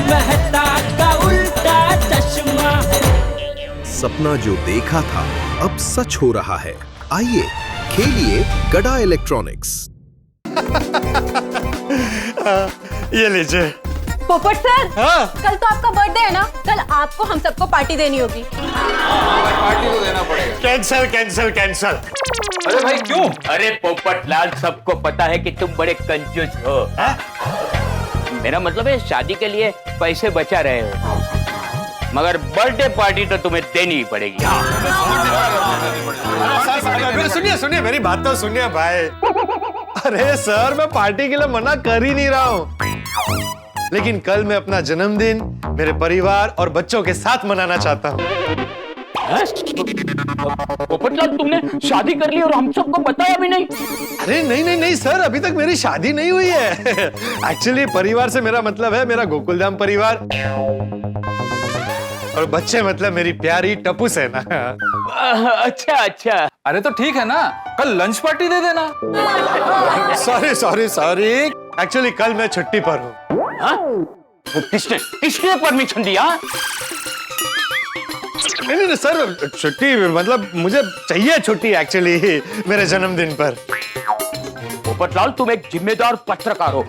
मेहता का उल्टा चश्मा। सपना जो देखा था अब सच हो रहा है। आइए खेलिए गड़ा इलेक्ट्रॉनिक्स। ये लीजिए। पोपट सर, हाँ? कल तो आपका बर्थडे है ना, कल आपको हम सबको पार्टी देनी होगी। पार्टी तो देना पड़ेगा। Cancel cancel cancel. अरे भाई क्यों? अरे पोपट लाल, सबको पता है कि तुम बड़े कंजूस हो। मेरा मतलब है शादी के लिए पैसे बचा रहे हो, मगर बर्थडे पार्टी तो तुम्हें देनी ही पड़ेगी। सुनिए सुनिए, मेरी बात तो सुनिए भाई। अरे सर, मैं पार्टी के लिए मना कर ही नहीं रहा हूँ, लेकिन कल मैं अपना जन्मदिन मेरे परिवार और बच्चों के साथ मनाना चाहता हूँ। पोपट लाल, तुमने शादी कर ली और हम सबको बताया भी नहीं? अरे नहीं नहीं नहीं सर, अभी तक मेरी शादी नहीं हुई है। एक्चुअली परिवार से मेरा मतलब है मेरा गोकुलधाम परिवार, और बच्चे मतलब मेरी प्यारी टप्पू सेना। अच्छा अच्छा। अरे तो ठीक है ना, कल लंच पार्टी दे देना। सॉरी सॉरी सॉरी, एक्चुअली कल मैं छुट्टी पर हूँ। किसने परमिशन दिया? नहीं नहीं सर, छुट्टी मतलब मुझे चाहिए छुट्टी एक्चुअली मेरे जन्मदिन पर। पोपट लाल, तुम एक जिम्मेदार पत्रकार हो,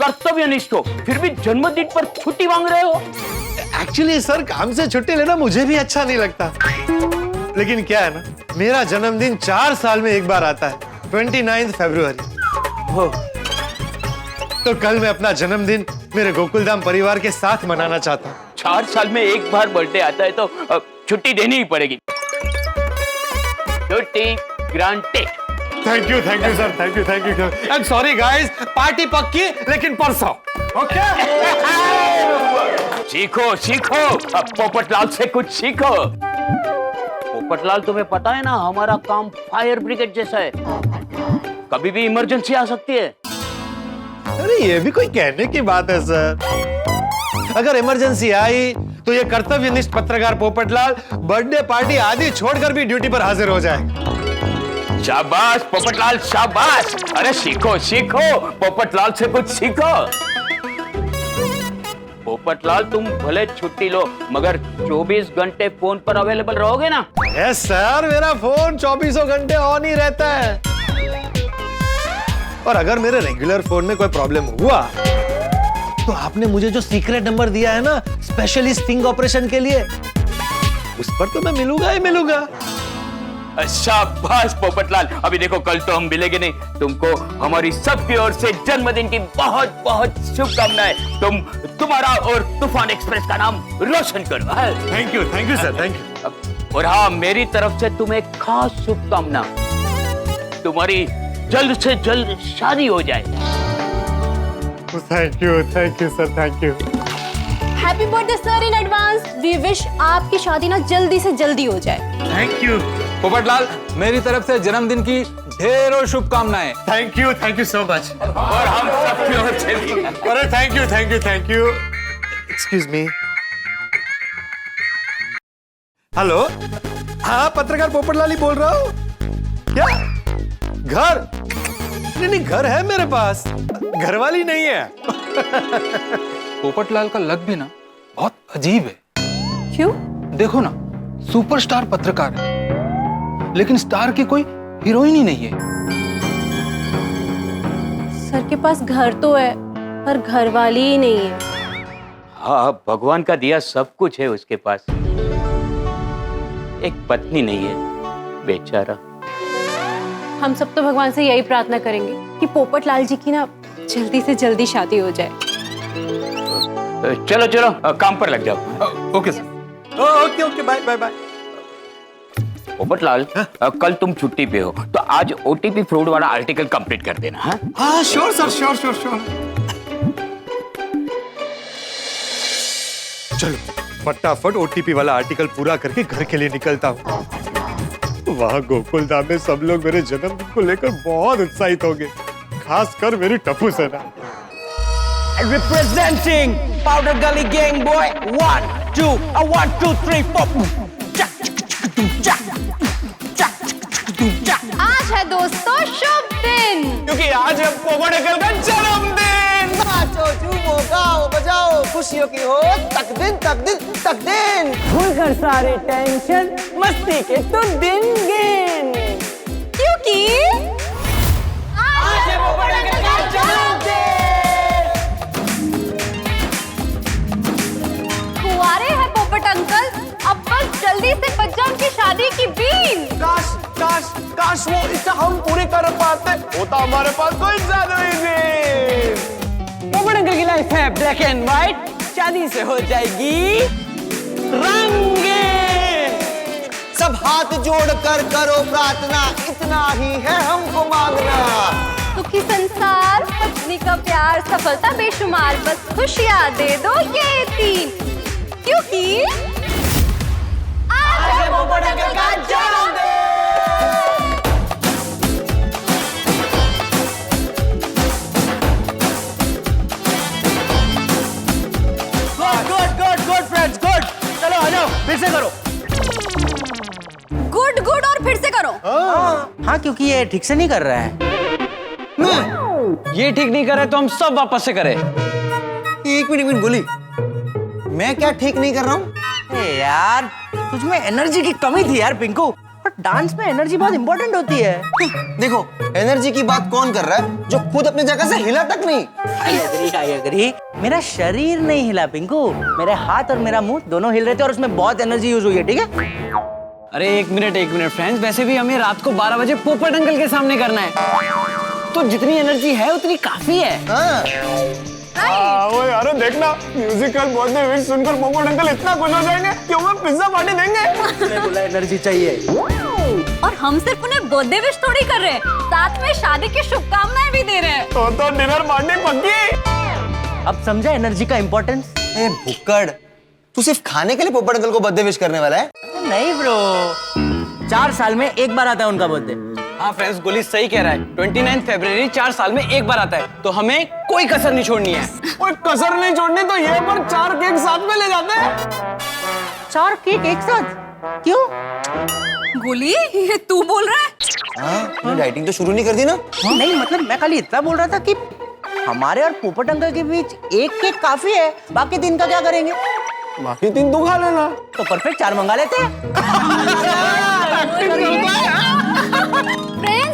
कर्तव्यनिष्ठ हो, फिर भी जन्मदिन पर छुट्टी मांग रहे हो। एक्चुअली सर, काम से छुट्टी लेना मुझे भी अच्छा नहीं लगता, लेकिन क्या है ना, मेरा जन्मदिन 4 साल में एक बार आता है, 29 फरवरी। तो कल मैं अपना जन्मदिन मेरे गोकुलधाम परिवार के साथ मनाना चाहता हूँ। 4 साल में एक बार बर्थडे आता है तो छुट्टी देनी ही पड़ेगी। छुट्टी granted. Thank you sir, thank you. I am sorry guys, party पक्की लेकिन परसों। ओके? सीखो सीखो, अब पोपट लाल से कुछ सीखो। पोपट लाल, तुम्हें पता है ना, हमारा काम फायर ब्रिगेड जैसा है, कभी भी इमरजेंसी आ सकती है। अरे ये भी कोई कहने की बात है सर। अगर इमरजेंसी आई तो ये कर्तव्यनिष्ठ पत्रकार पोपटलाल बर्थडे पार्टी आदि छोड़कर भी ड्यूटी पर हाजिर हो जाएगा। शाबाश पोपटलाल, शाबाश। अरे सीखो सीखो, पोपटलाल से कुछ सीखो। पोपटलाल, तुम भले छुट्टी लो, मगर 24 घंटे फोन पर अवेलेबल रहोगे ना? यस सर, मेरा फोन 24 घंटे ऑन ही रहता है, और अगर मेरे रेगुलर फोन में कोई प्रॉब्लम हुआ तो आपने मुझे जो सीक्रेट नंबर दिया है ना स्पेशली स्टिंग ऑपरेशन के लिए, उस पर तो मैं मिलूंगा ही मिलूंगा। शाबाश पोपटलाल। अभी देखो, कल तो हम मिलेंगे नहीं, तुमको हमारी सबकी ओर से जन्मदिन की बहुत बहुत शुभकामनाएं। तुम्हारा और तूफान एक्सप्रेस का नाम रोशन करो। Thank you sir, thank you. और हाँ, मेरी तरफ से तुम्हें खास शुभकामना, तुम्हारी जल्द से जल्द शादी हो जाए। Thank you sir, thank you. Happy birthday sir in advance. We wish आपकी शादी ना जल्दी से जल्दी हो जाए। थैंक यू पोपट लाल, मेरी तरफ से जन्मदिन की ढेरों शुभकामनाएं। Thank you so much. और हम सबकी ओर से भी। अरे thank you. Excuse me. Hello, हाँ पत्रकार पोपटलाल ही बोल रहा हूँ। क्या घर? नहीं, घर है मेरे पास, घरवाली नहीं है। पोपट लाल का लग भी ना बहुत अजीब है। क्यों? देखो ना, सुपरस्टार पत्रकार है, लेकिन स्टार की कोई हीरोइन ही नहीं है। सर के पास घर तो है, पर घरवाली ही नहीं है। हाँ, भगवान का दिया सब कुछ है उसके पास, एक पत्नी नहीं है, बेचारा। हम सब तो भगवान से यही प्रार्थना करेंगे कि पोपट लाल जी की ना जल्दी से जल्दी शादी हो जाए। चलो चलो, काम पर लग जाओ। Okay sir. Okay, bye. Popat Lal, कल तुम छुट्टी पे हो, तो आज ओटीपी फ्रॉड वाला आर्टिकल कंप्लीट कर देना। हाँ श्योर सर, श्योर। चलो फटाफट ओटीपी वाला आर्टिकल पूरा करके घर के लिए निकलता हूँ। वहाँ गोकुलधाम में सब लोग मेरे जन्मदिन को लेकर बहुत उत्साहित होंगे, खासकर मेरी टप्पू सेना। Representing Powder Gully Gang Boy, 1 2 1 2 3 4। आज है दोस्तों शुभ दिन, क्योंकि आज है पोपट अंकल का जन्मदिन। नाचो, झूमो, गाओ, बजाओ, खुश खुशियों की हो तक दिन भूलकर सारे टेंशन मस्ती के तो दिन गिन, क्योंकि आज है पोपट अंकल का जन्मदिन। कुंवारे हैं पोपट अंकल, अब बस जल्दी से बज जाओ उनकी शादी की बीन। काश वो इच्छा हम पूरी कर पाते, होता हमारे पास कोई ज्यादा नहीं। पोपट अंकल की लाइफ है ब्लैक एंड व्हाइट, शादी से हो जाएगी रंगीन। सब हाथ जोड़कर करो प्रार्थना, इतना ही है हमको मांगना। सुखी संसार, पत्नी का प्यार, सफलता बेशुमार, बस खुशियाँ दे दो ये तीन, क्योंकि आज है पोपट अंकल का जन्मदिन। Good friends, good. चलो आ जाओ, फिर से करो। गुड और फिर से करो। हाँ, क्योंकि ये ठीक से नहीं कर रहा है। ये ठीक नहीं कर रहा है तो हम सब वापस से करें। एक मिनट गोली, मैं क्या ठीक नहीं कर रहा हूँ? यार तुझमें एनर्जी की कमी थी यार पिंकू, और डांस में एनर्जी बहुत इंपॉर्टेंट होती है। देखो, एनर्जी की बात कौन कर रहा है जो खुद अपनी जगह से हिला तक नहीं। I agree। मेरा शरीर नहीं हिला पिंकू, मेरे हाथ और मेरा मुंह दोनों हिल रहे थे और उसमें बहुत एनर्जी यूज हुई है, ठीक है? अरे एक मिनट फ्रेंड्स, वैसे भी हमें रात को 12 बजे पोपट अंकल के सामने करना है, तो जितनी एनर्जी है उतनी काफी है। वो यारो देखना, म्यूजिकल बर्थडे विश सुनकर पोपट अंकल इतना खुश हो जाएंगे कि हमें पिज्जा पार्टी देंगे। मैंने बोला एनर्जी चाहिए। और हम सिर्फ उन्हें बर्थडे विश थोड़ी कर रहे हैं, साथ में शादी की शुभकामनाएं भी दे रहे हैं। तो डिनर पार्टी पक्की। अब समझा एनर्जी का इम्पोर्टेंस? ए भुक्कड़, तू सिर्फ खाने के लिए पोपट अंकल को बर्थडे विश करने वाला है? नहीं ब्रो, 4 साल में एक बार आता है उनका बर्थडे। हाँ फ्रेंड्स, गोली सही कह रहा है। 29 फरवरी 4 साल में एक बार आता है, तो हमें कोई कसर नहीं छोड़नी है। कोई कसर नहीं छोड़नी तो ये पर 4 केक साथ में ले जाते हैं। 4 केक एक साथ? क्यों? गोली, ये तू बोल रहा है? हाँ, डाइटिंग तो शुरू नहीं कर दी ना? नहीं मतलब मैं खाली इतना बोल रहा था कि हमारे और पोपट अंकल के बीच एक केक काफी है, बाकी 3 का क्या करेंगे? बाकी 3 तू खा लेना। तो परफेक्ट 4 मंगा लेते हैं।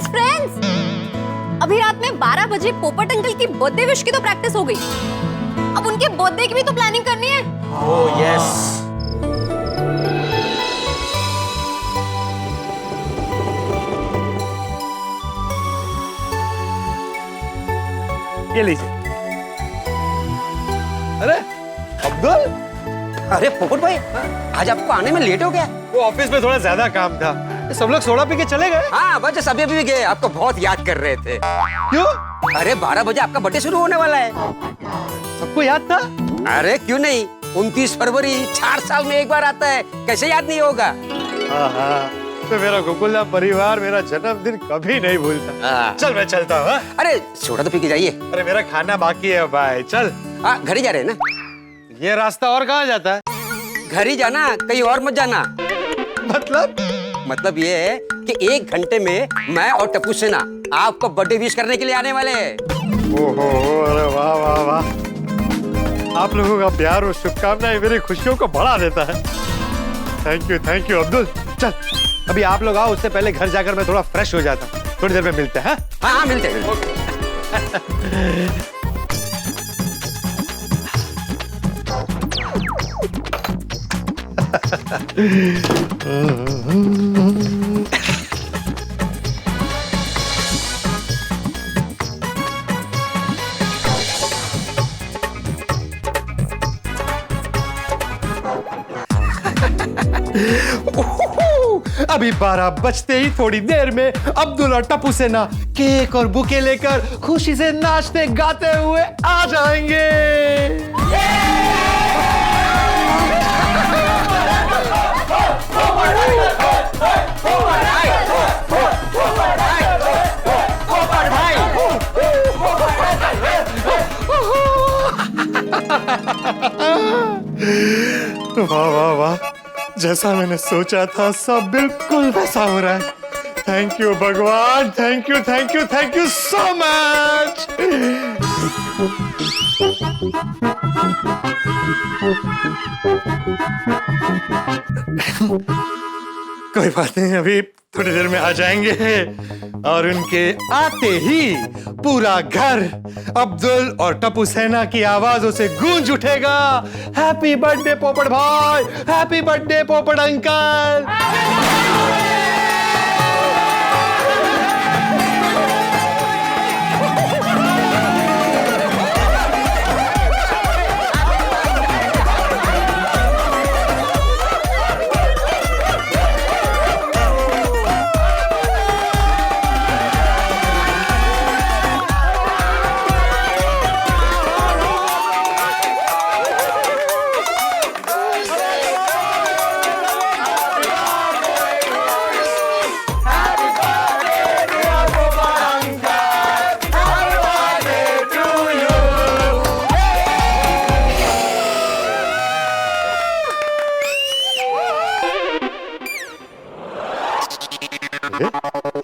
फ्रेंड्स, अभी रात में 12 बजे पोपट अंकल की बर्थडे विश की तो प्रैक्टिस हो गई, अब उनके बर्थडे की भी तो प्लानिंग करनी है। Oh yes. ये लीजिए। अरे अब्दुल, अरे पोपट भाई, आज आपको आने में लेट हो गया। वो ऑफिस में थोड़ा ज्यादा काम था, सब लोग सोडा पी के चले गए। हाँ बस अभी भी गए, आपको बहुत याद कर रहे थे। क्यों? अरे 12 बजे आपका बर्थडे शुरू होने वाला है। सबको याद था? अरे क्यों नहीं, 29 फरवरी 4 साल में एक बार आता है, कैसे याद नहीं होगा? हाँ, तो मेरा गोकुलधाम परिवार मेरा जन्मदिन कभी नहीं भूलता। चल मैं चलता हूँ। अरे सोडा तो पी के जाइए। अरे मेरा खाना बाकी है भाई, चल। घर ही जा रहे हैं ना? ये रास्ता और कहाँ जाता है? घर ही जाना, कहीं और मत जाना। मतलब ये है कि 1 घंटे में मैं और टप्पू सेना आपको बर्थडे विश करने के लिए आने वाले हैं। ओहो, अरे वाह वाह वाह, आप लोगों का प्यार और शुभकामनाएं मेरी खुशियों को बढ़ा देता है। Thank you Abdul. चल अभी आप लोग आओ, उससे पहले घर जाकर मैं थोड़ा फ्रेश हो जाता हूँ। थोड़ी देर में मिलते हैं। हाँ मिलते हैं। अभी 12 बजते ही थोड़ी देर में अब्दुल और टप्पू सेना केक और बुके लेकर खुशी से नाचते गाते हुए आ जाएंगे। वाह वाह वाह, जैसा मैंने सोचा था सब बिल्कुल वैसा हो रहा है। थैंक यू भगवान, थैंक यू सो मच। कोई बात नहीं, अभी थोड़ी देर में आ जाएंगे और उनके आते ही पूरा घर अब्दुल और टप्पू सेना की आवाजों से गूंज उठेगा। हैप्पी बर्थडे पोपट भाई, हैप्पी बर्थडे पोपट अंकल।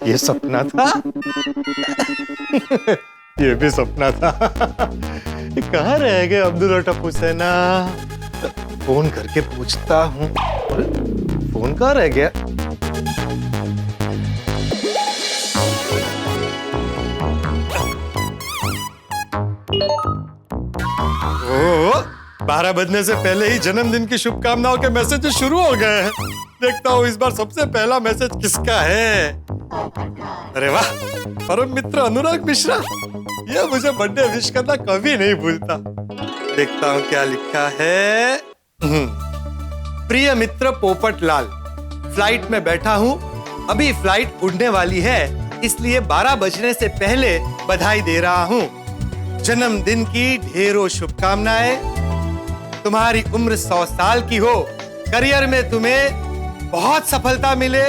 ये सपना था। ये भी सपना था। कहाँ रह गए अब्दुल और टप्पू सेना? फोन करके पूछता हूँ। फोन कहाँ रह गया? ओ, 12 बजने से पहले ही जन्मदिन की शुभकामनाओं के मैसेज शुरू हो गए हैं। देखता हूँ इस बार सबसे पहला मैसेज किसका है। अरे वाह, परम मित्र अनुराग मिश्रा, ये मुझे बर्थडे विश करना कभी नहीं भूलता। देखता हूँ क्या लिखा है। प्रिय मित्र पोपट लाल, फ्लाइट में बैठा हूँ, अभी फ्लाइट उड़ने वाली है, इसलिए 12 बजने से पहले बधाई दे रहा हूँ। जन्मदिन की ढेरों शुभकामनाएं। तुम्हारी उम्र 100 साल की हो, करियर में तुम्हें बहुत सफलता मिले,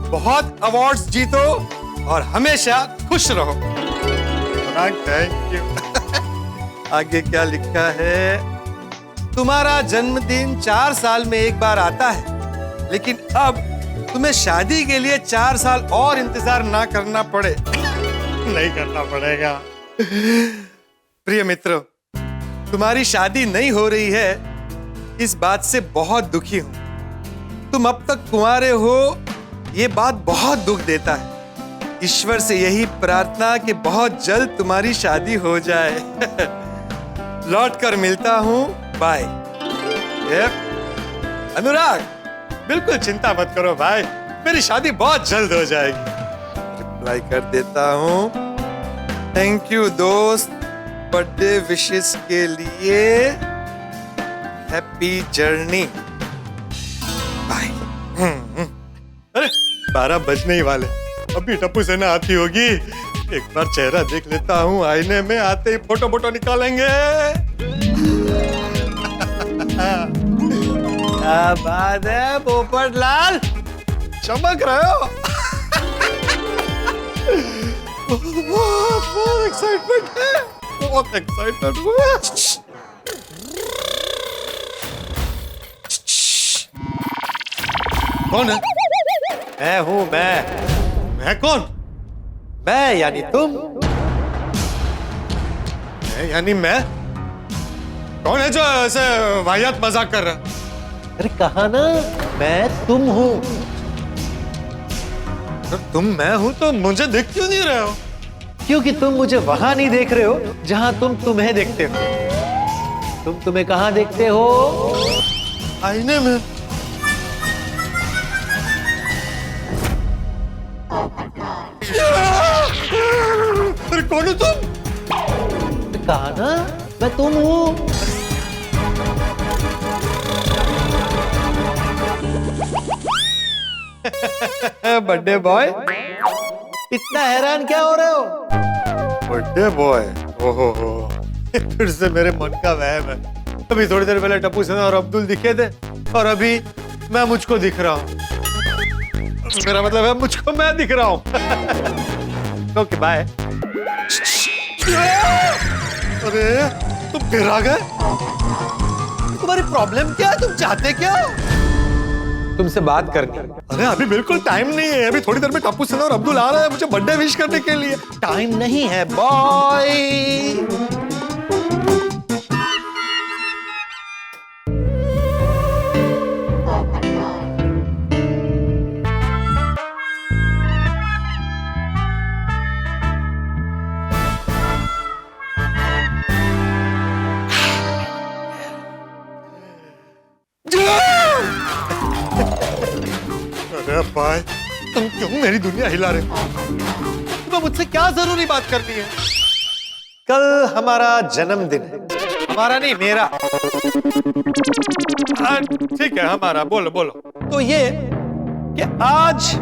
बहुत अवार्ड्स जीतो और हमेशा खुश रहो। Thank you. आगे क्या लिखा है? तुम्हारा जन्मदिन 4 साल में एक बार आता है, लेकिन अब तुम्हें शादी के लिए 4 साल और इंतजार ना करना पड़े। नहीं करना पड़ेगा। प्रिय मित्रों, तुम्हारी शादी नहीं हो रही है, इस बात से बहुत दुखी हूं। तुम अब तक कुंवारे हो, ये बात बहुत दुख देता है। ईश्वर से यही प्रार्थना कि बहुत जल्द तुम्हारी शादी हो जाए। लौट कर मिलता हूं, बाय। अनुराग, बिल्कुल चिंता मत करो भाई, मेरी शादी बहुत जल्द हो जाएगी। रिप्लाई कर देता हूं। थैंक यू दोस्त, बर्थडे विशेस के लिए। Happy journey, bye. अरे 12 बजने ही वाले, अभी टप्पू सेना आती होगी। एक बार चेहरा देख लेता हूँ आईने में, आते ही फोटो निकालेंगे। क्या बात है पोपट लाल, चमक रहे हो। बहुत एक्साइटमेंट है, बहुत एक्साइटमेंट हुआ। कौन है? मैं हूं। मैं कौन? मैं यानी तुम। मैं यानी मैं? कौन है जो ऐसे वाहियात मजाक कर रहा? अरे कहा ना, मैं तुम हूं। तुम मैं हूं तो मुझे देख क्यों नहीं रहे हो? क्योंकि तुम मुझे वहां नहीं देख रहे हो जहां तुम तुम्हें देखते हो। तुम तुम्हें कहां देखते हो? आईने में। अरे कौन हो तुम? कहा ना, मैं तुम हूं। बर्थडे बॉय, इतना हैरान क्या हो रहे हो? बर्थडे बॉय, ओहो हो, फिर से मेरे मन का वहम है। अभी थोड़ी देर पहले टप्पू सेना और अब्दुल दिखे थे, और अभी मैं मुझको दिख रहा हूँ। मेरा मतलब है मुझको मैं दिख रहा हूँ। Okay bye. अरे तुम फिर आ गए? तुम्हारी प्रॉब्लम क्या है? तुम चाहते क्या? तुमसे बात करनी। अरे अभी बिल्कुल टाइम नहीं है, अभी थोड़ी देर में टप्पू सेना और अब्दुल आ रहे हैं मुझे बर्थडे विश करने के लिए। टाइम नहीं है बॉय। अरे भाई, तुम क्यों मेरी दुनिया हिला रहे हो? तुम्हें मुझसे क्या जरूरी बात करनी है? कल हमारा जन्मदिन है। हमारा नहीं, मेरा। ठीक है, हमारा। बोलो बोलो। तो ये कि आज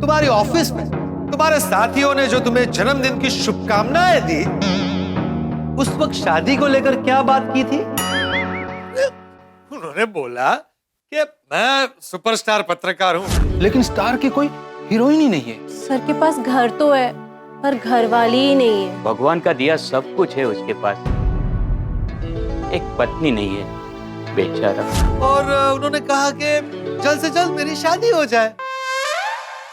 तुम्हारी ऑफिस में तुम्हारे साथियों ने जो तुम्हें जन्मदिन की शुभकामनाएं दी, उस वक्त शादी को लेकर क्या बात की थी? उन्होंने बोला कि मैं सुपरस्टार पत्रकार हूं, लेकिन स्टार की कोई हीरोइन ही नहीं है। सर के पास घर तो है पर घर वाली ही नहीं है। भगवान का दिया सब कुछ है उसके पास, एक पत्नी नहीं है बेचारा। और उन्होंने कहा कि जल्द से जल्द मेरी शादी हो जाए।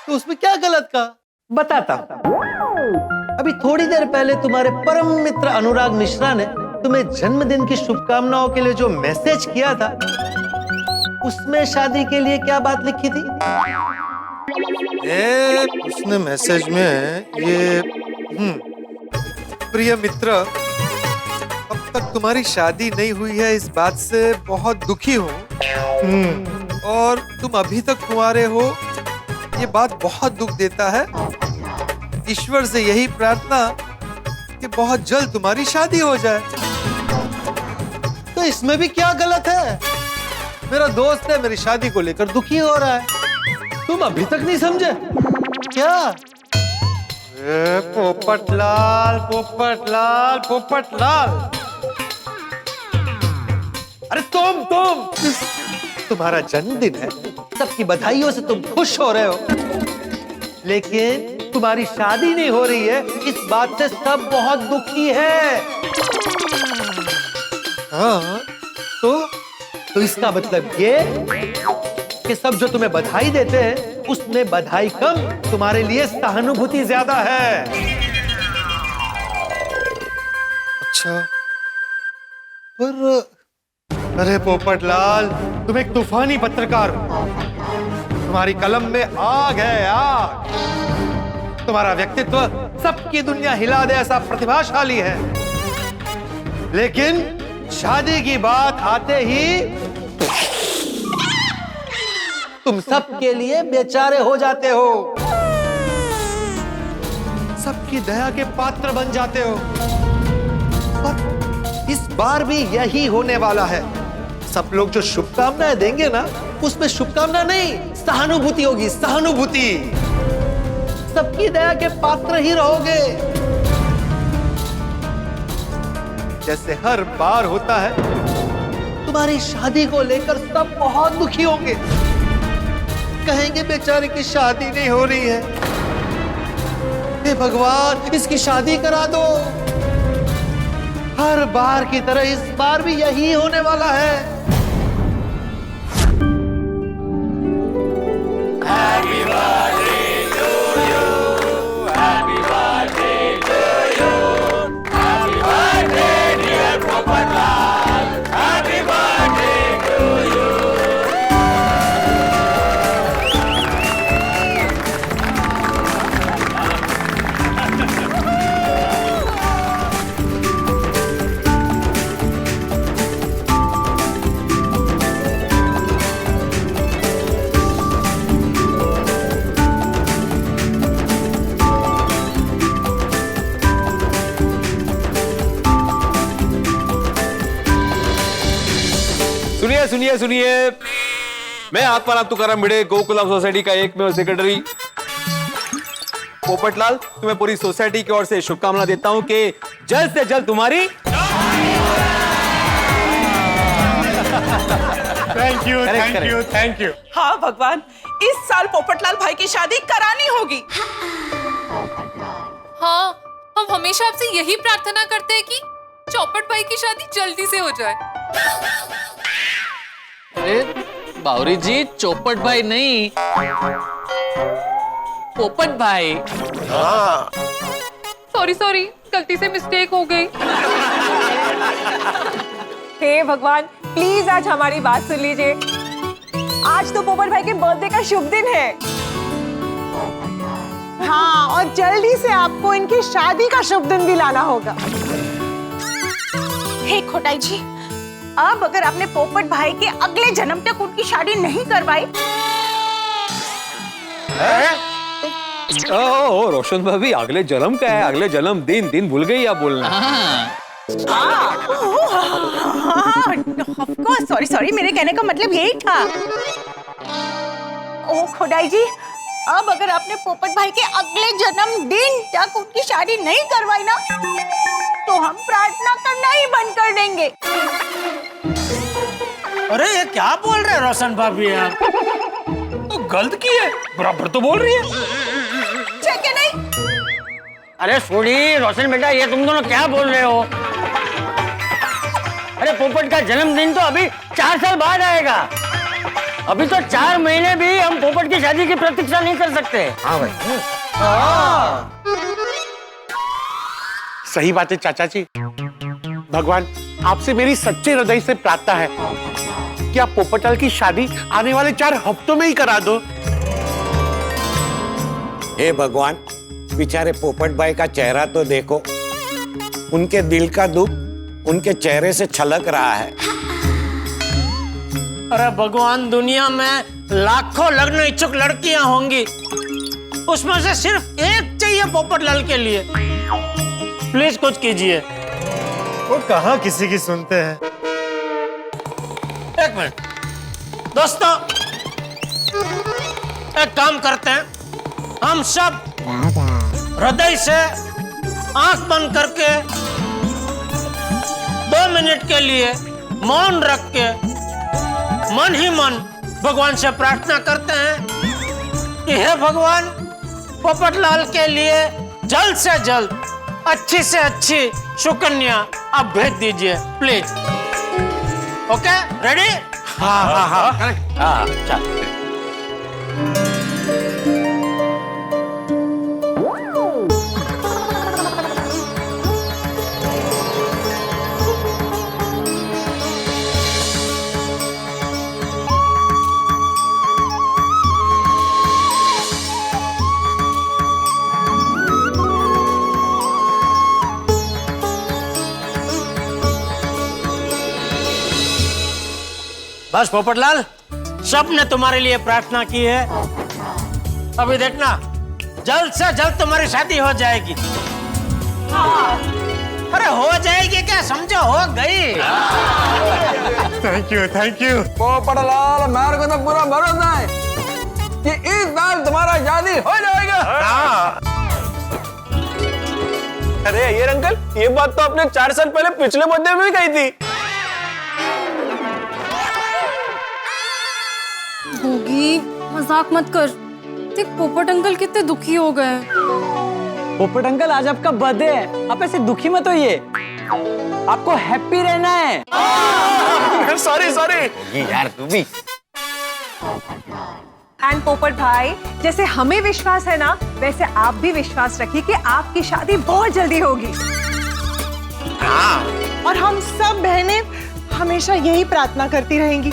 तो उसमें क्या गलत कहा? बताता हूं। अभी थोड़ी देर पहले तुम्हारे परम मित्र अनुराग मिश्रा ने तुम्हें जन्मदिन की शुभकामनाओं के लिए जो मैसेज किया था, उसमें शादी के लिए क्या बात लिखी थी? उसने मैसेज में ये प्रिय मित्र, अब तक तुम्हारी शादी नहीं हुई है, इस बात से बहुत दुखी हूँ। और तुम अभी तक कुंवारे हो, ये बात बहुत दुख देता है। ईश्वर से यही प्रार्थना कि बहुत जल्द तुम्हारी शादी हो जाए। तो इसमें भी क्या गलत है? मेरा दोस्त है, मेरी शादी को लेकर दुखी हो रहा है, तुम अभी तक नहीं समझे क्या? पोपटलाल, पोपटलाल, पोपटलाल, अरे तुम्हारा जन्मदिन है, सबकी बधाइयों से तुम खुश हो रहे हो, लेकिन तुम्हारी शादी नहीं हो रही है, इस बात से सब बहुत दुखी है। हाँ, तो इसका मतलब ये कि सब जो तुम्हें बधाई देते हैं, उसमें बधाई कम, तुम्हारे लिए सहानुभूति ज्यादा है। अच्छा, पर अरे पोपटलाल, तुम एक तूफानी पत्रकार हो, तुम्हारी कलम में आग है, आग। तुम्हारा व्यक्तित्व सबकी दुनिया हिला दे ऐसा प्रतिभाशाली है, लेकिन शादी की बात आते ही तुम सबके लिए बेचारे हो जाते हो, सबकी दया के पात्र बन जाते हो। और इस बार भी यही होने वाला है। सब लोग जो शुभकामनाएं देंगे ना, उसमें शुभकामना नहीं, सहानुभूति होगी, सहानुभूति। सबकी दया के पात्र ही रहोगे। जैसे हर बार होता है, तुम्हारी शादी को लेकर सब बहुत दुखी होंगे, कहेंगे बेचारे की शादी नहीं हो रही है, हे भगवान इसकी शादी करा दो। हर बार की तरह इस बार भी यही होने वाला है। Happy birthday to you, happy birthday to you, happy birthday dear Popatlal, happy birthday to you. सुनिए सुनिए सुनिए, मैं आत्माराम तुकाराम भिड़े, गोकुलम सोसाइटी का एकमेव सेक्रेटरी पोपटलाल, तुम्हें पूरी सोसाइटी की ओर से शुभकामना देता हूं कि जल्द से जल्द तुम्हारी। Thank you, thank you, thank you. हाँ भगवान, इस साल पोपटलाल भाई की शादी करानी होगी। हाँ, हम हमेशा आपसे यही प्रार्थना करते हैं कि चौपट भाई की शादी जल्दी से हो जाए। अरे बावरी जी, चौपट भाई नहीं, पोपट भाई। सॉरी, गलती से मिस्टेक हो गई। हे भगवान, प्लीज आज हमारी बात सुन लीजिए। आज तो पोपट भाई के बर्थडे का शुभ दिन है। हाँ, और जल्दी से आपको इनकी शादी का शुभ दिन भी लाना होगा। हे खोटाई जी, अब अगर आपने पोपट भाई के अगले जन्म तक उनकी शादी नहीं करवाई, ओ रोशन भाभी, अगले जन्म का है, अगले जन्म दिन भूल गई आप बोलना। सॉरी, मेरे कहने का मतलब यही था। ओ खुदाई जी, अब अगर आपने पोपट भाई के अगले जन्मदिन तक उनकी शादी नहीं करवाई ना, तो हम प्रार्थना करना ही बंद कर देंगे। अरे ये क्या बोल रहे हैं रोशन भाभी आप? तो गलत की है, बराबर तो बोल रही है। ठीक है नहीं? अरे सोनी, रोशन बेटा, ये तुम दोनों क्या बोल रहे हो? अरे पोपट का जन्मदिन तो अभी 4 साल बाद आएगा। अभी तो 4 महीने भी हम पोपट की शादी की प्रतीक्षा नहीं कर सकते। हाँ भाई। सही बात है चाचा जी। भगवान, आपसे मेरी सच्चे हृदय से प्रार्थना है कि आप पोपटलाल की शादी आने वाले 4 हफ्तों में ही करा दो। हे भगवान, बेचारे पोपट भाई का चेहरा तो देखो, उनके दिल का दुख उनके चेहरे से छलक रहा है। अरे भगवान, दुनिया में लाखों लग्न इच्छुक लड़कियां होंगी, उसमें से सिर्फ एक चाहिए पोपटलाल के लिए। प्लीज कुछ कीजिए। वो कहाँ किसी की सुनते हैं। एक मिनट दोस्तों, एक काम करते हैं, हम सब हृदय से आंख बंद करके 2 मिनट के लिए मौन रख के मन ही मन भगवान से प्रार्थना करते हैं कि हे भगवान, पोपटलाल के लिए जल्द से जल्द अच्छी से अच्छी सुकन्या आप भेज दीजिए प्लीज। Okay, ready? हाँ, चल। बस पोपटलाल, सबने तुम्हारे लिए प्रार्थना की है। अभी देखना, जल्द से जल्द तुम्हारी शादी हो जाएगी। अरे हो जाएगी क्या, समझो हो गई। Thank you. पोपटलाल, मेरे को तो पूरा भरोसा है कि इस साल तुम्हारा शादी हो जाएगा। अरे ये अंकल, ये बात तो आपने 4 साल पहले पिछले बर्थडे में भी कही थी। होगी, मजाक मत कर। देख पोपट अंकल कितने दुखी हो गए। पोपट अंकल, आज आपका बर्थडे है, आप ऐसे दुखी मत होइए, आपको हैप्पी रहना है। सॉरी। यार तू भी। एंड पोपट भाई, जैसे हमें विश्वास है ना, वैसे आप भी विश्वास रखिए कि आपकी शादी बहुत जल्दी होगी। और हम सब बहनें हमेशा यही प्रार्थना करती रहेंगी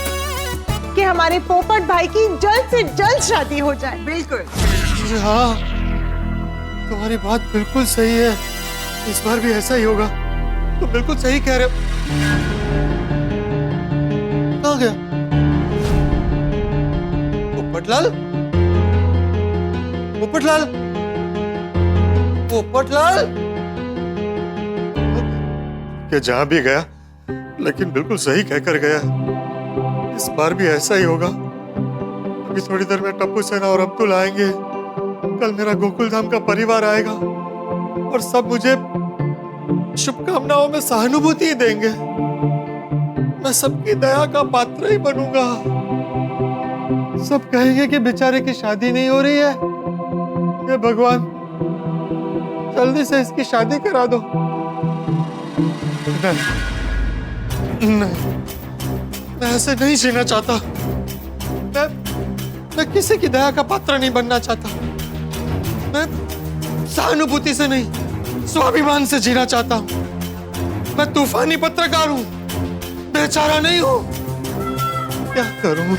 कि हमारे पोपट भाई की जल्द से जल्द शादी हो जाए। बिल्कुल। हाँ, तुम्हारी बात बिल्कुल सही है। इस बार भी ऐसा ही होगा। तुम बिल्कुल सही कह रहे हो। कहाँ गया पोपटलाल? क्या जहां भी गया, लेकिन बिल्कुल सही कहकर गया। इस बार भी ऐसा ही होगा। अभी थोड़ी देर में टप्पू सेना और अब्दुल आएंगे। कल मेरा गोकुल धाम का परिवार आएगा और सब मुझे शुभकामनाओं में सहानुभूति देंगे। मैं सबकी दया का पात्र ही बनूंगा। सब कहेंगे कि बेचारे की शादी नहीं हो रही है। हे भगवान, जल्दी से इसकी शादी करा दो। नहीं, मैं ऐसे नहीं जीना चाहता। मैं किसी की दया का पात्र नहीं बनना चाहता। मैं सहानुभूति से नहीं, स्वाभिमान से जीना चाहता हूं। मैं तूफानी पत्रकार हूं, बेचारा नहीं हूं। क्या करूं?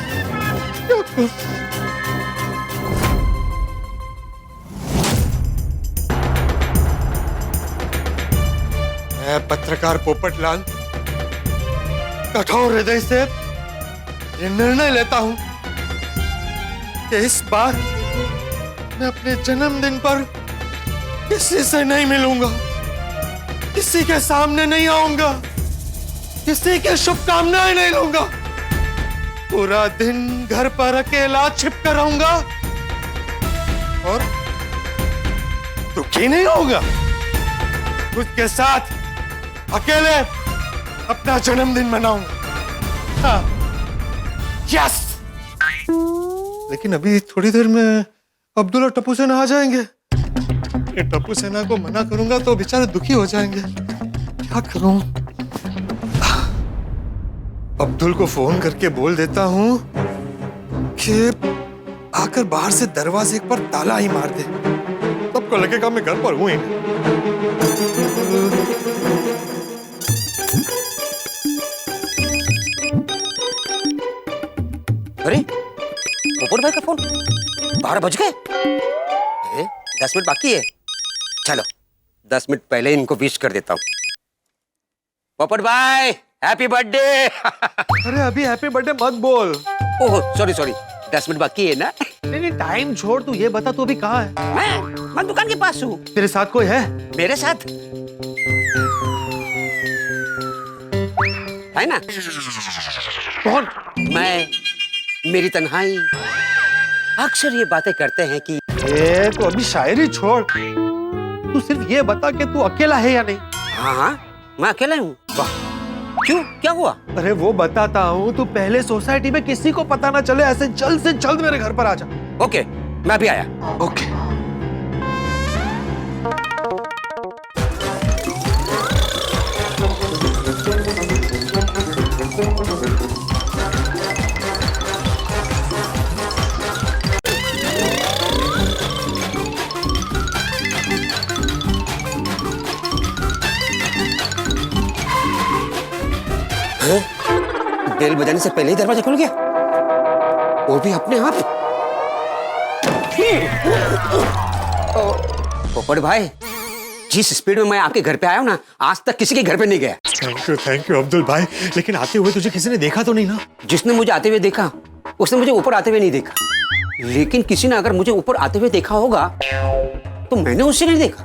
मैं पत्रकार पोपटलाल कठोर हृदय से ये निर्णय लेता हूं कि इस बार मैं अपने जन्मदिन पर किसी से नहीं मिलूंगा, किसी के सामने नहीं आऊंगा, किसी के शुभकामनाएं नहीं लूंगा। पूरा दिन घर पर अकेला छिपकर रहूंगा और दुखी नहीं होगा। खुद के साथ अकेले अपना जन्मदिन मनाऊंगा। हाँ, यस। लेकिन अभी थोड़ी देर में अब्दुल और टप्पू सेना आ जाएंगे। ये टप्पू सेना को मना करूंगा तो बेचारे दुखी हो जाएंगे। क्या करूं? अब्दुल को फोन करके बोल देता हूं कि आकर बाहर से दरवाजे पर ताला ही मार दे, सबको लगेगा मैं घर पर हूं ही नहीं। अरे पोपट भाई का फोन, 12 बज गए। 10 मिनट बाकी है। चलो 10 मिनट पहले इनको विश कर देता हूँ। पोपट भाई हैप्पी बर्थडे। अरे अभी हैप्पी बर्थडे मत बोल। ओह सॉरी 10 मिनट बाकी है ना। नहीं टाइम छोड़, तू ये बता तू अभी कहाँ है? मैं दुकान के पास हूँ। तेरे साथ कोई है? मेरे साथ है ना। कौन? मैं, मेरी तन्हाई। अक्सर ये बातें करते हैं कि तो अभी शायरी छोड़, तू सिर्फ ये बता कि तू अकेला है या नहीं। हाँ मैं अकेला हूँ। क्यों, क्या हुआ? अरे वो बताता हूँ, तू पहले सोसाइटी में किसी को पता ना चले, ऐसे जल्द से जल्द मेरे घर पर आ जा। ओके मैं भी आया। ओके। बेल बजाने से पहले ही दरवाजा खुल गया, वो भी अपने आप। पोपट भाई, जिस स्पीड में मैं आपके घर पे आया हूं ना, आज तक किसी के घर पे नहीं गया। थैंक यू अब्दुल भाई। लेकिन आते हुए तुझे किसी ने देखा तो नहीं ना? जिसने मुझे आते हुए देखा उसने मुझे ऊपर आते हुए नहीं देखा, लेकिन किसी ने अगर मुझे ऊपर आते हुए देखा होगा तो मैंने उससे नहीं देखा।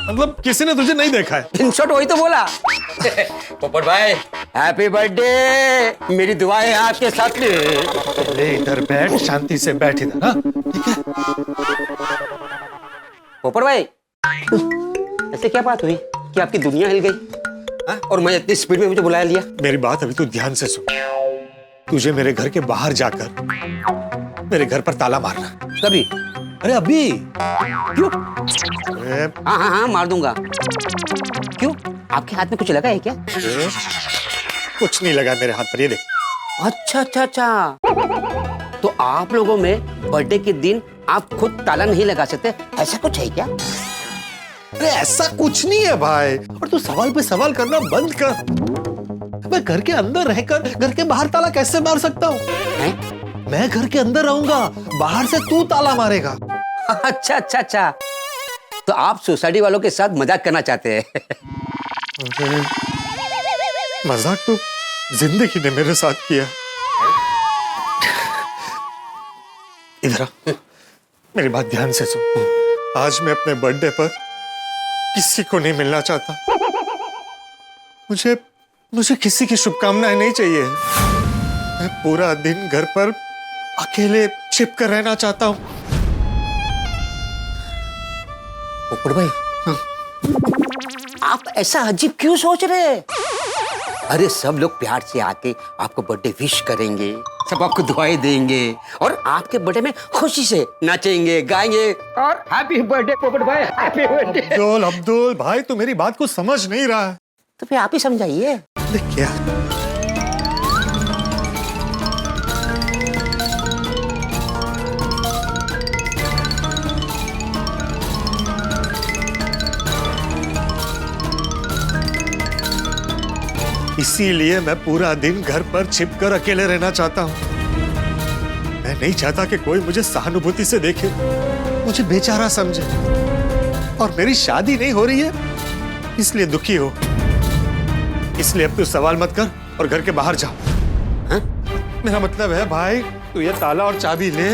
मतलब किसी ने तुझे नहीं देखा है? इन शॉर्ट वही तो बोला। पोपट भाई हैप्पी बर्थडे, मेरी दुआएं आपके साथ में। अरे इधर बैठ, शांति से बैठ इधर। हाँ ठीक है। पोपट भाई ऐसे क्या बात हुई कि आपकी दुनिया हिल गई? हाँ? और मैं इतनी स्पीड में मुझे बुला लिया। मेरी बात अभी तू ध्यान से सुन। तुझे मेरे घर के बाहर जाकर मेरे घर पर ताला मारना। कभी? अरे अभी। क्यों? हाँ मार दूंगा। क्यों, आपके हाथ में कुछ लगा है क्या? कुछ नहीं लगा मेरे हाथ पर, ये देख। अच्छा। तो आप लोगों में बर्थडे के दिन आप खुद ताला नहीं लगा सकते, ऐसा कुछ है क्या? अरे ऐसा कुछ नहीं है भाई, और तू सवाल पे सवाल करना बंद कर। मैं घर के अंदर रहकर घर के बाहर ताला कैसे मार सकता हूँ? मैं घर के अंदर रहूंगा, बाहर से तू ताला मारेगा। अच्छा। तो आप सोसाइटी वालों के साथ मजाक करना चाहते हैं? मजाक तो जिंदगी ने मेरे साथ किया। इधर आ, मेरी बात ध्यान से सुन। आज मैं अपने बर्थडे पर किसी को नहीं मिलना चाहता। मुझे किसी की शुभकामनाएं नहीं चाहिए। मैं पूरा दिन घर पर अकेले छिप कर रहना चाहता हूँ। पोपट भाई, आप ऐसा अजीब क्यों सोच रहे हैं? अरे सब लोग प्यार से आके आपको बर्थडे विश करेंगे, सब आपको दुआएं देंगे और आपके बर्थडे में खुशी से नाचेंगे, गाएंगे और हैप्पी बर्थडे पोपट भाई, हैप्पी बर्थडे। अब्दुल भाई, तू मेरी बात को समझ नहीं रहा है। तो फिर आप ही समझाइए। क्या? इसीलिए मैं पूरा दिन घर पर छिपकर अकेले रहना चाहता हूं। मैं नहीं चाहता कि कोई मुझे सहानुभूति से देखे, मुझे बेचारा समझे। और मेरी शादी नहीं हो रही है इसलिए दुखी हो। इसलिए अब तू सवाल मत कर और घर के बाहर जा। मेरा मतलब है भाई, तू ये ताला और चाबी ले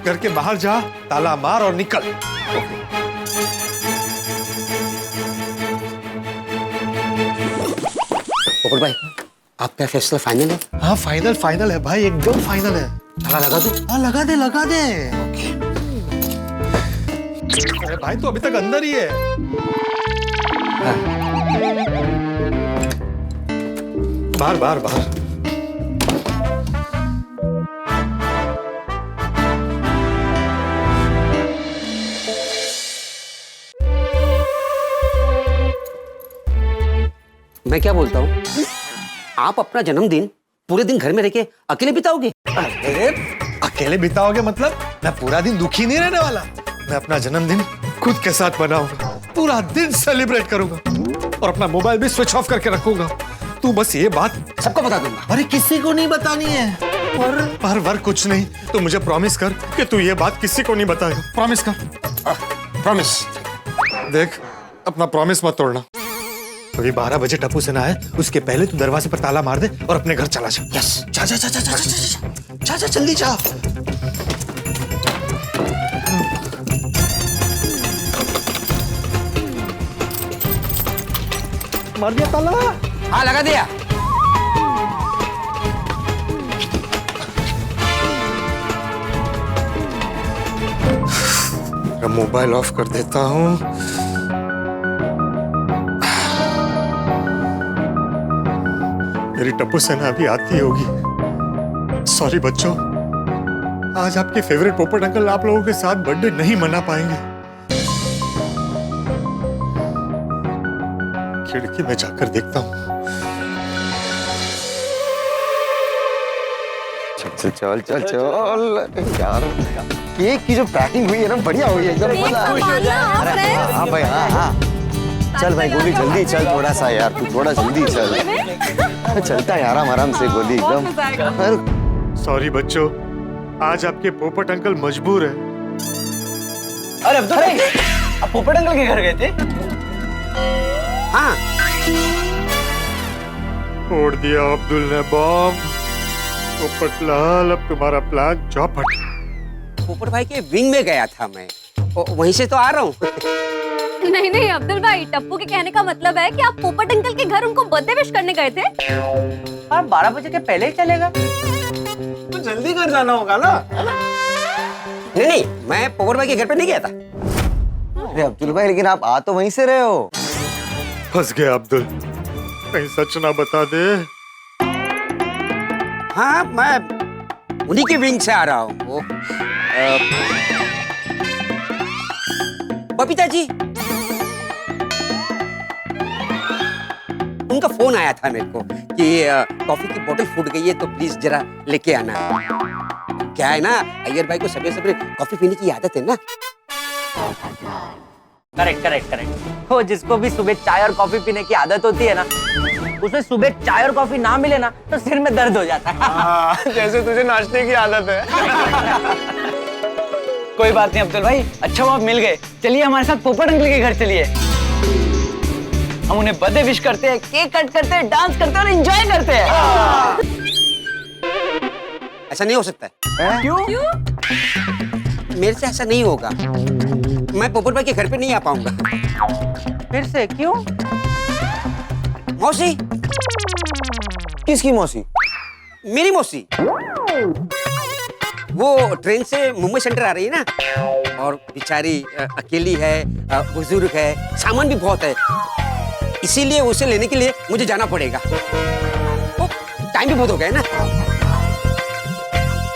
घर के बाहर जा, ताला मार और निकल। पोपट भाई, आपका फैसला फाइनल है? हाँ फाइनल फाइनल है भाई, एकदम फाइनल है। ताला लगा दो? हाँ लगा दे लगा दे। अरे भाई तो अभी तक अंदर ही है। बाहर बाहर बाहर। मैं क्या बोलता हूँ, आप अपना जन्मदिन पूरे दिन घर में रह के अकेले बिताओगे? अरे अकेले बिताओगे मतलब? मैं पूरा दिन दुखी नहीं रहने वाला। मैं अपना जन्मदिन खुद के साथ मनाऊंगा, पूरा दिन सेलिब्रेट करूंगा और अपना मोबाइल भी स्विच ऑफ करके रखूंगा। तू बस ये बात सबको बता दूंगा। अरे किसी को नहीं बतानी है। पर कुछ नहीं, तो मुझे प्रॉमिस कर कि तू ये बात किसी को नहीं बताएगा। प्रॉमिस कर। प्रॉमिस। देख अपना प्रॉमिस मत तोड़ना। अभी 12 बजे टप्पू सेना आए, उसके पहले तू दरवाजे पर ताला मार दे और अपने घर चला जा। यस। जा जा जा जा जा जा जा जल्दी जा। मार दिया ताला? हाँ लगा दिया। मोबाइल ऑफ कर देता हूँ। मेरी टप्पू सेना अभी आती होगी। सॉरी बच्चों, आज आपके फेवरेट पोपट अंकल आप लोगों के साथ बर्थडे नहीं मना पाएंगे। खिड़की में जाकर देखता हूँ। चल चल चल चल यार, केक की जो पैकिंग हुई है ना, बढ़िया हुई है एकदम। हाँ भाई हाँ हाँ। चल भाई गोली जल्दी चल, थोड़ा सा यार तू थोड़ा जल्दी चल। चलता है आराम आराम से गोली एकदम। सॉरी बच्चों, आज आपके पोपट अंकल मजबूर है। अरे अब्दुल भाई, आप पोपट अंकल के घर गए थे? हाँ। फोड़ दिया अब्दुल ने बॉम्ब। पोपट लाल, अब तुम्हारा प्लान चौपट। पोपट भाई के विंग में गया था मैं, वहीं से तो आ रहा हूँ। नहीं नहीं अब्दुल भाई, टप्पू के कहने का मतलब है कि आप पोपट अंकल के घर उनको बर्थडे विश करने गए थे। और 12 बजे के पहले ही चलेगा तो जल्दी कर जाना होगा ना। नहीं नहीं, मैं पोपट भाई के घर पे नहीं गया था। अरे अब्दुल भाई, लेकिन आप आ तो वहीं से रहे हो। फंस गया अब्दुल, कहीं सच ना बता दे। हाँ मैं उन्हीं के विंग से आ रहा हूँ। बबीता जी, उनका फोन आया था मेरे को कि कॉफी की बोतल फूट गई है तो प्लीज जरा लेके आना। क्या है ना, अय्यर भाई को सवेरे सवेरे कॉफी पीने की आदत है ना। Correct correct correct. वो जिसको भी सुबह चाय और कॉफी पीने की आदत होती है ना, उसे सुबह चाय और कॉफी ना मिले ना तो सिर में दर्द हो जाता है। जैसे तुझे नाश्ते की आदत है। कोई बात नहीं अब्दुल भाई, अच्छा वो आप मिल गए। चलिए हमारे साथ पोपट अंकल के घर चलिए। हम उन्हें बर्थडे विश करते हैं, केक कट करते हैं, डांस करते हैं और एंजॉय करते हैं। ऐसा नहीं हो सकता है। क्यों? मेरे से ऐसा नहीं होगा। मैं पोपट भाई के घर पे नहीं आ पाऊंगा। फिर से क्यों? मौसी। किसकी मौसी? मेरी मौसी। वो ट्रेन से मुंबई सेंटर आ रही है ना, और बेचारी अकेली है, बुजुर्ग है, सामान भी बहुत है, इसीलिए उसे लेने के लिए मुझे जाना पड़ेगा। टाइम भी बहुत हो गया है ना।